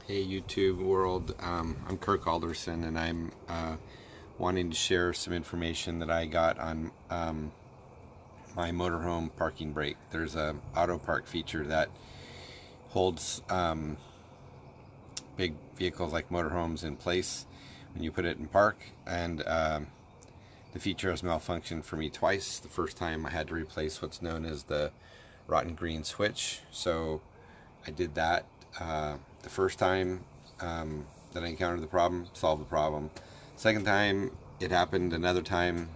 Hey YouTube world, I'm Kirk Alderson, and I'm wanting to share some information that I got on my motorhome parking brake. There's a Autopark feature that holds big vehicles like motorhomes in place when you put it in park, and the feature has malfunctioned for me twice. The first time I had to replace what's known as the rotten green switch, so I did that. The first time that I encountered the problem, solved the problem. Second time, it happened another time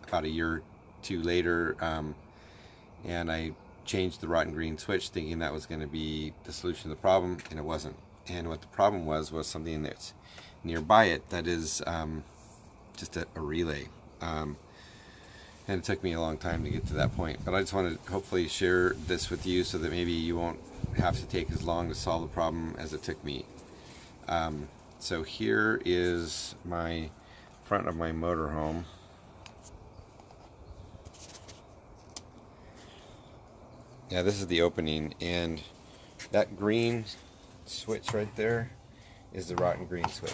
about a year or two later, and I changed the rotten green switch thinking that was going to be the solution to the problem, and it wasn't. And what the problem was something that's nearby it that is just a relay. And it took me a long time to get to that point, but I just want to hopefully share this with you so that maybe you won't have to take as long to solve the problem as it took me. So here is my front of my motorhome. Yeah, this is the opening, and that green switch right there is the rotten green switch,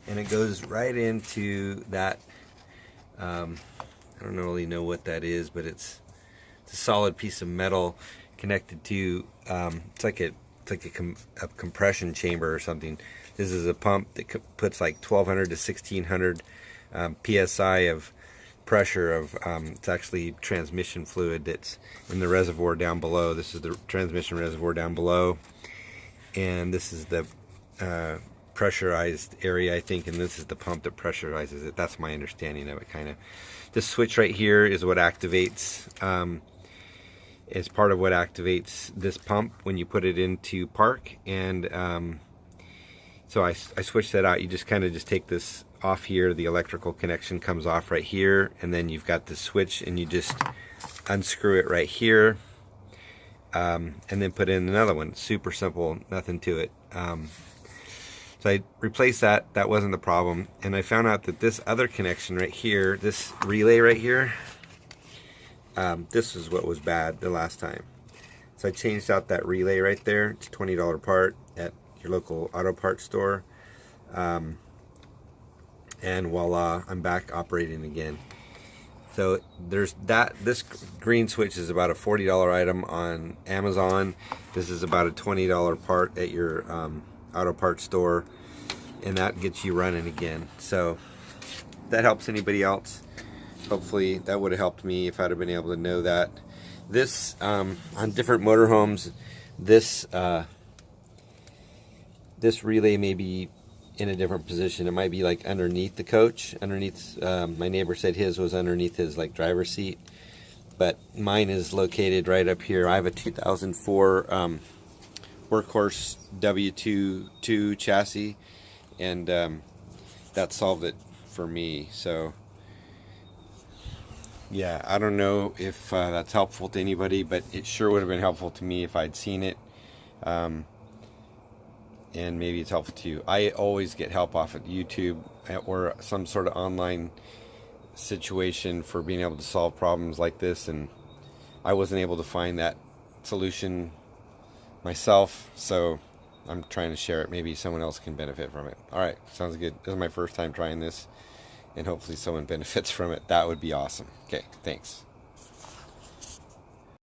and it goes right into that I don't really know what that is, but it's a solid piece of metal connected to it's like a compression chamber or something. This is a pump that puts like 1200 to 1600 psi of pressure of it's actually transmission fluid that's in the reservoir down below. This is the transmission reservoir down below, and this is the pressurized area, I think, and this is the pump that pressurizes it. That's my understanding of it, kind of. This switch right here is what activates, is part of what activates this pump when you put it into park. And so I switched that out. You just kind of just take this off here. The electrical connection comes off right here, and then you've got the switch, and you just unscrew it right here, and then put in another one. Super simple, nothing to it. So I replaced that. That wasn't the problem, and I found out that this other connection right here, this relay right here, this is what was bad the last time. So I changed out that relay right there. It's a $20 part at your local auto parts store, and voila, I'm back operating again. So there's that. This green switch is about a $40 item on Amazon. This is about a $20 part at your auto parts store, and that gets you running again. So if that helps anybody else, hopefully that would have helped me if I'd have been able to know that. This on different motorhomes, this this relay may be in a different position. It might be like underneath the coach, underneath. My neighbor said his was underneath his like driver's seat, but mine is located right up here. I have a 2004 Workhorse W22 chassis, and that solved it for me. So yeah, I don't know if that's helpful to anybody, but it sure would have been helpful to me if I'd seen it, and maybe it's helpful to you. I always get help off of YouTube or some sort of online situation for being able to solve problems like this, and I wasn't able to find that solution myself, so I'm trying to share it. Maybe someone else can benefit from it. Alright, sounds good. This is my first time trying this, and hopefully someone benefits from it. That would be awesome. Okay, thanks.